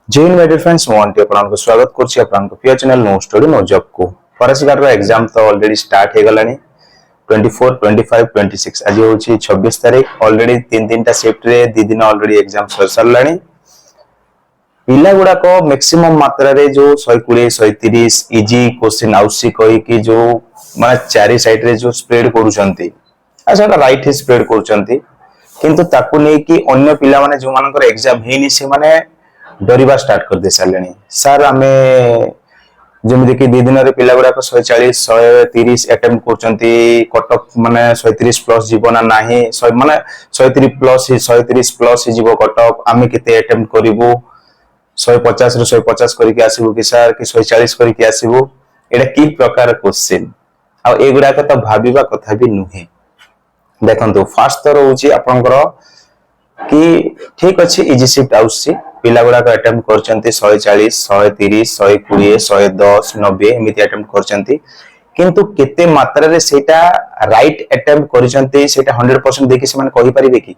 जय हिंद my dear friends मोंटी आपन स्वागत करछि आपन प्रिय channel no study no job को फॉरेस्ट रो एग्जाम तो ऑलरेडी स्टार्ट हे गलानी 24 25 26 आज होछि 26 तारीख ऑलरेडी तीन टा शिफ्ट रे दी दिन ऑलरेडी एग्जाम सरलानी पिला गुडा को मैक्सिमम मात्रा रे जो 120 130 इजी क्वेश्चन आउसी कहि कि जो माने चारि साइड रे जो स्प्रेड करूछंती अच्छा राइट ही स्प्रेड करूछंती किंतु ताकू नै कि अन्य पिला माने जो मानकर एग्जाम हेनी से माने डरिबा स्टार्ट कर दे सारे सर आमे जमी कि दी दिन पिला गुड़ा 140 130 अटेम्प्ट करचंती कटअप माने 130 प्लस जीवना नाही माने 130 प्लस 130 प्लस जीव कटअप आमे केते अटेम्प्ट करिवो 150 रो 150 करिके आसीबो कि सर कि 140 करिके आसीबो एडा की प्रकार क्वेश्चन आ एगुडा का तो भाबिबा कथा भी नुहे देखंतु फर्स्ट तो रहउची आपनकर कि ठीक अछि इजी शिफ्ट आउसी पिला गुडा को अटेम्प्ट करचंती 140 130 120 110 90 एमिति अटेम्प्ट करचंती किंतु केते मात्रा रे सेटा राइट अटेम्प्ट करचंती सेटा 100% देकी से माने कहि परिबे कि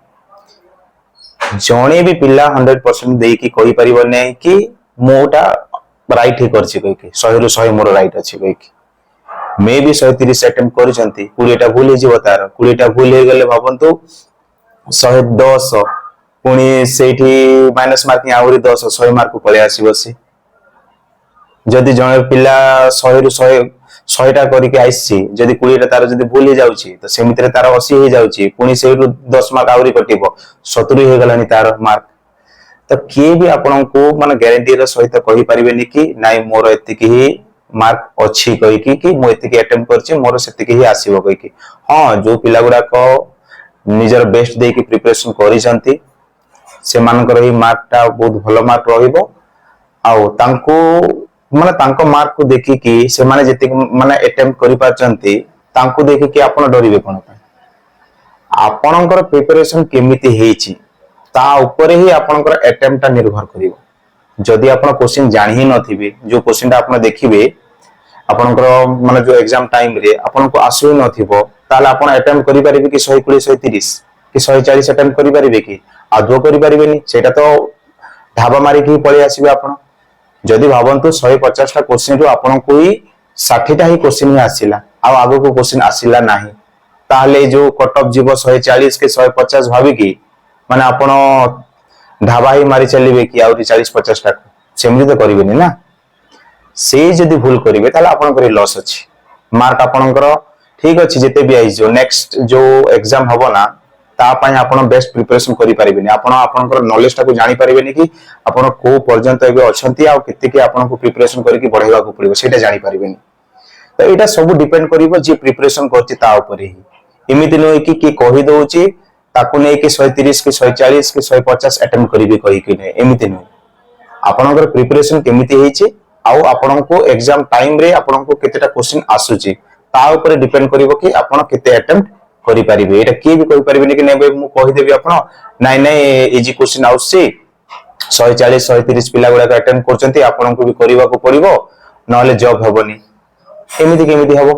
जणे भी पिला 100% देकी कहि परिबो नै कि मोटा राइट ही करछि कहि कि 100 रु 100 मोर राइट अछि कहि कि मे भी 130 अटेम्प्ट करचंती 20 टा भूल हे जिवो तार 20 टा भूल हे गेले भाबंतु 110 पुणी सेठी माइनस मार्किंग आउरी 10 100 मार्क को पळे आसी बसी जदि जणे पिला 100 रु 100 टा करी के आइसी जदि 20 टा तार जदि भूल हे जाउची तो सेमितरे तार 80 हे जाउची पुणी सेठु 10 मार्क आउरी कटिबो 70 हे गलानी तार मार्क तो के भी आपन को माने गारंटी रो सहित कहि परिबेनी कि नाइ मोर एतिकी ही मार्क अछि कहि कि मो एतिकी अटेम्प्ट करछि मोर सेतिकी ही आसीबो कहि कि हां जो पिला गुडा को निजर बेस्ट दे की प्रिपरेशन करि जंती से मानकर ही मार्क टा बहुत भलो मार्क रहिबो आउ तांको माने तांको मार्क को देखि कि से माने जति माने अटेम्प्ट करि पाचंती तांको देखि कि आपण डरिबे कोन आपणकर प्रिपरेशन केमिति हेछि ता ऊपर ही आपणकर अटेम्प्ट ता निर्भर करिवो जदि आपण क्वेश्चन जानि ही नथिबे जो क्वेश्चन ता आपण देखिबे आपणकर माने जो एग्जाम टाइम रे आपण को आसु नथिबो ताले आपण अटेम्प्ट करि परिबे कि 120 130 कि 140 अटेम्प्ट करि परिबे कि आदो करि परिबेनी सेटा तो ढाबा मारी की पळे आसीबे आपण जदि भाबंतु 150 टा क्वेश्चन रो आपण को ही 60 टा ही क्वेश्चन ही आसीला आ आगो को क्वेश्चन आसीला नाही ताले जो कट ऑफ जीवो 140 के 150 भाबी की माने आपण ढाबा ही मारी चलीबे कि आउरी 40 50 टा सेमि तो करिबेनी ना से जदि भूल करिवे ताले आपण करी लॉस अछि मार्क आपणकर ठीक अछि जेते भी आइ जो नेक्स्ट जो एग्जाम हबो ना ता पय आपण बेस्ट प्रिपरेशन करि परिबेनी आपण आपनकर नॉलेज टा को जानि परिबेनी कि आपण को पर्यंत एबे अछंती आ केते के आपण को प्रिपरेशन करि कि बढ़ाइबा को पड़िबो सेटा जानि परिबेनी तो एटा सब डिपेंड करिवो जे प्रिपरेशन करछि ता ऊपर ही एमिति नै कि कहि दोउची ताकू नै कि 130 कि 140 कि 150 अटेम्प्ट करिबे कहि कि नै एमिति नै आपनकर प्रिपरेशन केमिति हेछि आ आपण को एग्जाम टाइम रे आपण को केतेटा क्वेश्चन आसुची ता ऊपर डिपेंड करिवो कि आपण केते अटेम्प्ट करि परिबे एटा के भी कहि परिबे कि नै मु कहि देबी आपण नाइ नाइ इजी क्वेश्चन आउसी 140 130 पिला गुडा अटेम्प्ट करचंती आपण को भी करिवा को पड़िबो नहले जॉब हेबोनी एमिति केमिति हेबो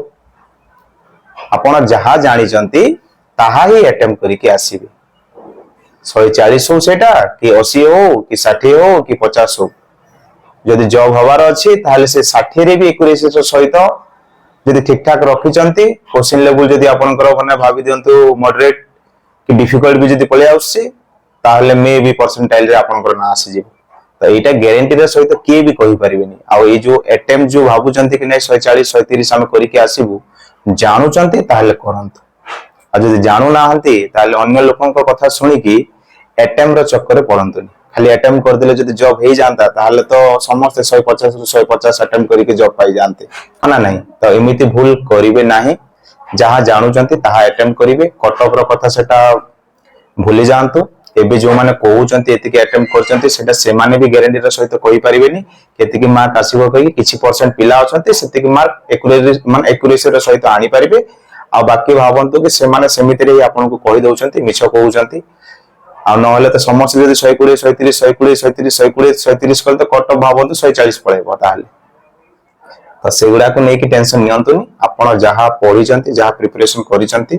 आपण जहा जानि चंती ताहा ही अटेम्प्ट करि के आसीबे 140 हो सेटा कि 80 हो कि 60 हो कि 50 हो जदि जॉब हवार अछि ताले से 60 रे भी एक्यूरेसी सहित जदि ठीक ठाक रखि चंती क्वेश्चन लेवल जदि आपनकर माने भाबी दियंतु मॉडरेट कि डिफिकल्ट भी जदि पळे आउसी ताले मे भी परसेंटाइल रे आपनकर ना आसी जे तो एटा गारंटी रे सहित के भी कहि परिबेनी आ ए जो अटेम्प्ट जो भाबु चंती कि नै 140 130 हम करि के आसीबु जानु चंती ताले करंतु आ जदि जानु ना हंती ताले अन्य लोकन को कथा सुनी कि अटेम्प्ट रो चक्कर रे पड़ंतुनी खाली अटेम्प्ट कर देले जदि जॉब हे जानता ताले तो समस्त 150 रु 150 अटेम्प्ट करि के जॉब पाई जानते ना नहीं तो एमिति भूल करिवे नाही जहां जानु चंती ताहा अटेम्प्ट करिवे कट ऑफ रो कथा सेटा भूली जानतु एबे जो माने कहउचंती एतिके अटेम्प्ट करचंती सेटा से माने भी गारंटी रो सहित कहि परिबेनी केतिकी मार्क आसीबो कहि किछि परसेंट पिला अछंती सेतिकी मार्क एक्यूरेसी रो सहित आनी परिबे आ बाकी भाबंतु कि से माने सेमिति रे आपन को कहि दउचंती मिछ कहउचंती आ नहले तो समस्त जदि 120 130 120 130 120 130 कल तो कट ऑफ भाबंतु 140 पळेबो ताहाले तो सेगुडा को नै कि टेंशन नियंतुनी आपण जहा पढि चंती जहा प्रिपरेशन करि चंती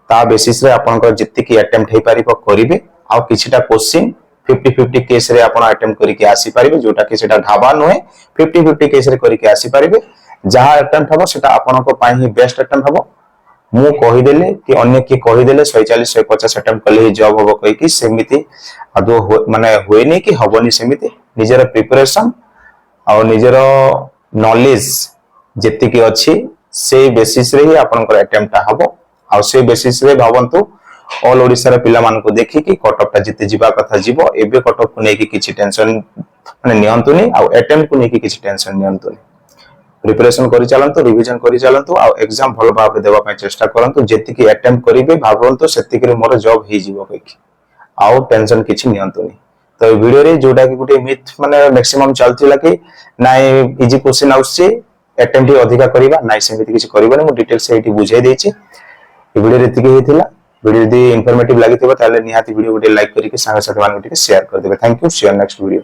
ता बेसिस रे आपण को जति की अटेम्प्ट हे पारिबो करिवे आ किछिटा क्वेश्चन 50-50 केस रे आपण अटेम्प्ट करके आसी परिबे जोटा कि सेटा ढाबा नहे 50-50 केस रे करके आसी परिबे जहा अटेम्प्ट हबो सेटा आपन को पाई ही बेस्ट अटेम्प्ट हबो मु कहि देले कि अन्य की कहि देले 140 150 अटेम्प्ट कले ही जॉब हबो कहि कि सेमिति आदो माने होइनी कि हबोनी सेमिति निजर प्रिपरेशन आ निजर नॉलेज जेति की अछि से बेसिस रे ही आपन को अटेम्प्ट हबो आ से बेसिस रे भावंतु ऑल ओडिसा रे पिला मान को देखि कि कटअप ता जिते जीवा कथा जीवो एबे कटअप को नै कि किछि टेंशन माने नियंतुनी आ अटेम्प्ट को नै कि किछि टेंशन नियंतुनी प्रिपरेशन करि चलंतु रिवीजन करि चलंतु आ एग्जाम भलो भाबरे देबा पय चेष्टा करंतु जेति की अटेम्प्ट करिवे भाबंतु सेति कि मोर जॉब ही जीवो कहि आ टेंशन किछि नियंतुनी तो ए वीडियो रे जोडा कि गुटे मिथ माने मैक्सिमम चलथिला कि नाइ इजी क्वेश्चन आउछि अटेम्प्ट अधिका करिवा नाइ सेमिति किछि करिबानी मु डिटेल से एठी बुझाई देछि ए वीडियो रे एतिकी हेतिला वीडियो यदि इन्फॉर्मेटिव लागि थिबा ताले निहाती वीडियो गुटे लाइक करिके संग साथी मान गुटे शेयर कर देबे thank you see you next video.